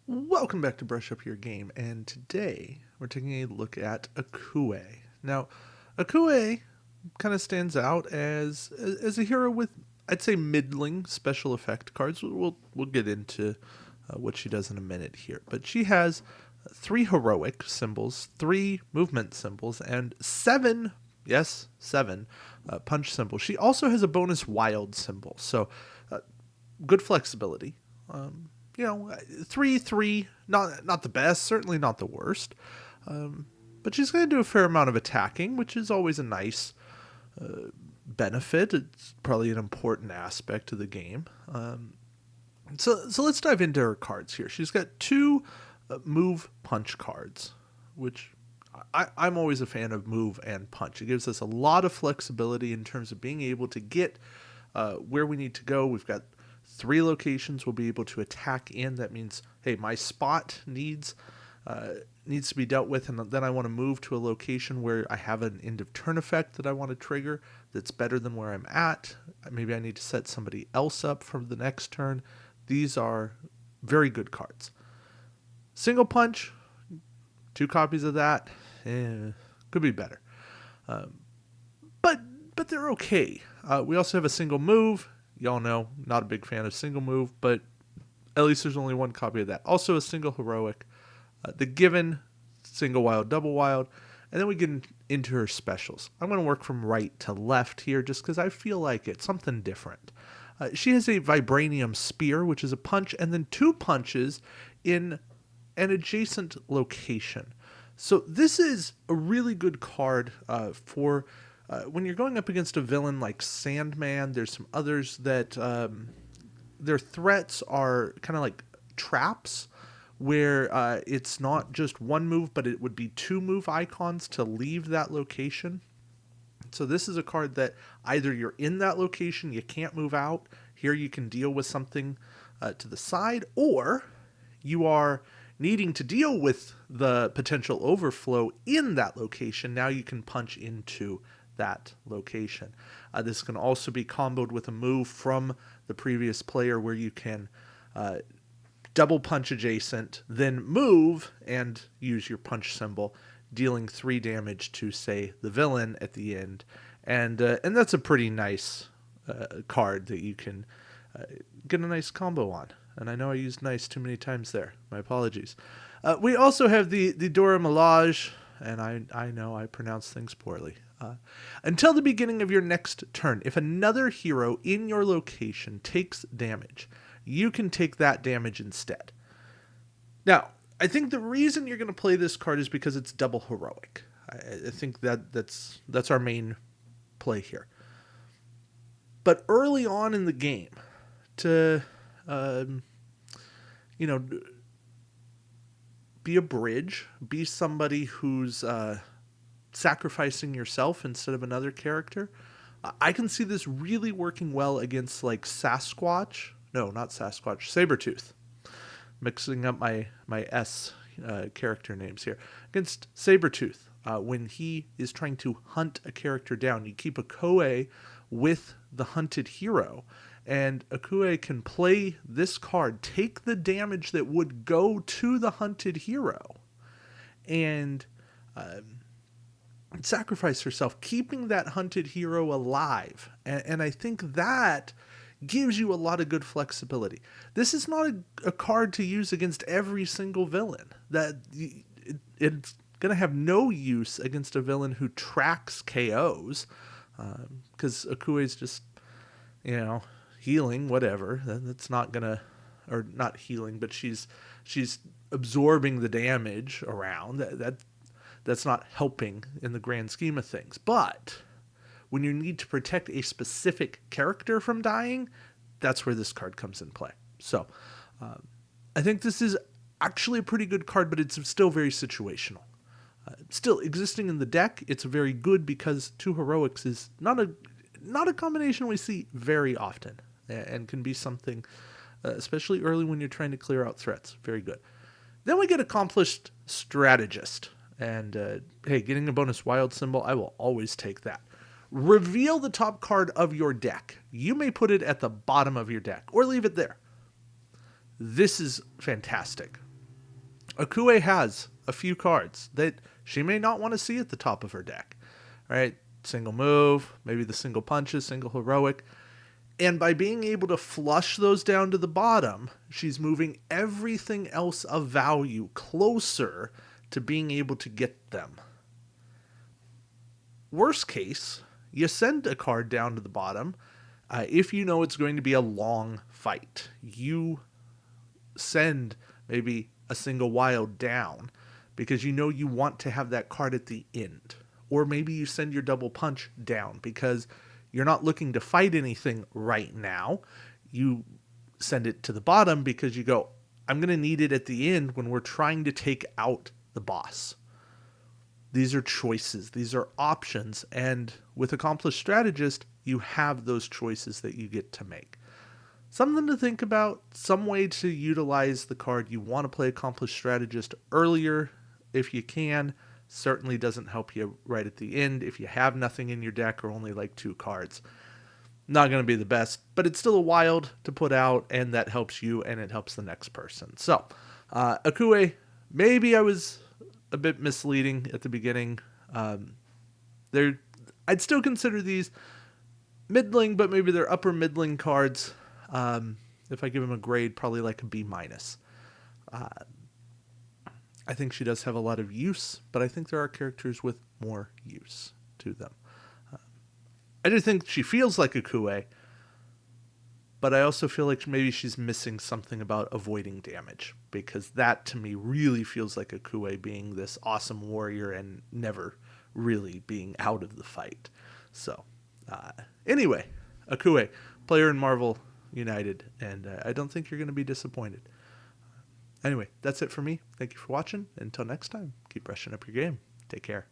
Welcome back to Brush Up Your Game, and today we're taking a look at Okoye. Now, Okoye kind of stands out as a hero with, I'd say, middling special effect cards. We'll get into what she does in a minute here, but she has three heroic symbols, three movement symbols, and seven, yes, seven punch symbols. She also has a bonus wild symbol, so uh, good flexibility. Um, 3-3, not the best, certainly not the worst. But she's going to do a fair amount of attacking, which is always a nice benefit. It's probably an important aspect of the game. So let's dive into her cards here. She's got two move punch cards, which I'm always a fan of move and punch. It gives us a lot of flexibility in terms of being able to get where we need to go. We've got three locations we'll be able to attack in. That means, hey, my spot needs to be dealt with, and then I want to move to a location where I have an end of turn effect that I want to trigger that's better than where I'm at. Maybe I need to set somebody else up for the next turn. These are very good cards. Single punch, two copies of that, could be better. But they're okay. We also have a single move. Y'all know, not a big fan of single move, but at least there's only one copy of that. Also a single heroic. The given, single wild, double wild. And then we get into her specials. I'm going to work from right to left here just because I feel like it's something different. She has a vibranium spear, which is a punch, and then two punches in an adjacent location. So this is a really good card for when you're going up against a villain like Sandman. There's some others that their threats are kind of like traps, where it's not just one move, but it would be two move icons to leave that location. So this is a card that either you're in that location, you can't move out. Here you can deal with something to the side, or you are needing to deal with the potential overflow in that location. Now you can punch into that location. This can also be comboed with a move from the previous player where you can double punch adjacent, then move and use your punch symbol, dealing 3 damage to, say, the villain at the end. And that's a pretty nice card that you can get a nice combo on. And I know I used nice too many times there. My apologies. We also have the Dora Milaje, and I know I pronounce things poorly. Until the beginning of your next turn, if another hero in your location takes damage, you can take that damage instead. Now, I think the reason you're going to play this card is because it's double heroic. I think that's our main play here. But early on in the game, to be a bridge, be somebody who's sacrificing yourself instead of another character, I can see this really working well against like Sasquatch. No, not Sasquatch. Sabretooth. Mixing up my S character names here. Against Sabretooth, when he is trying to hunt a character down, you keep Okoye with the hunted hero. And Okoye can play this card, take the damage that would go to the hunted hero, and sacrifice herself, keeping that hunted hero alive. And I think that gives you a lot of good flexibility. This is not a card to use against every single villain. It's going to have no use against a villain who tracks KOs, because Okoye's just, healing, whatever. That's not going to, or not healing, but she's absorbing the damage around. That's not helping in the grand scheme of things. But when you need to protect a specific character from dying, that's where this card comes in play. So I think this is actually a pretty good card, but it's still very situational. Still existing in the deck, it's very good because two heroics is not a combination we see very often, and can be something, especially early when you're trying to clear out threats. Very good. Then we get Accomplished Strategist. And hey, getting a bonus wild symbol, I will always take that. Reveal the top card of your deck. You may put it at the bottom of your deck or leave it there. This is fantastic. Okoye has a few cards that she may not want to see at the top of her deck, right? Single move, maybe the single punches, single heroic. And by being able to flush those down to the bottom, she's moving everything else of value closer to being able to get them. Worst case, you send a card down to the bottom. If you know it's going to be a long fight, you send maybe a single wild down because you know you want to have that card at the end. Or maybe you send your double punch down because you're not looking to fight anything right now. You send it to the bottom because you go, I'm going to need it at the end when we're trying to take out the boss. These are choices. These are options. And with Accomplished Strategist, you have those choices that you get to make. Something to think about, some way to utilize the card you want to play Accomplished Strategist earlier if you can. Certainly doesn't help you right at the end if you have nothing in your deck or only like 2 cards. Not going to be the best, but it's still a wild to put out, and that helps you and it helps the next person. So, Okoye, maybe I was a bit misleading at the beginning. I'd still consider these middling, but maybe they're upper middling cards. If I give them a grade, probably like a B minus. I think she does have a lot of use, but I think there are characters with more use to them. I do think she feels like Okoye, but I also feel like maybe she's missing something about avoiding damage, because that to me really feels like Okoye being this awesome warrior and never really being out of the fight. So, anyway, Okoye, player in Marvel United, and I don't think you're going to be disappointed. Anyway, that's it for me. Thank you for watching. Until next time, keep brushing up your game. Take care.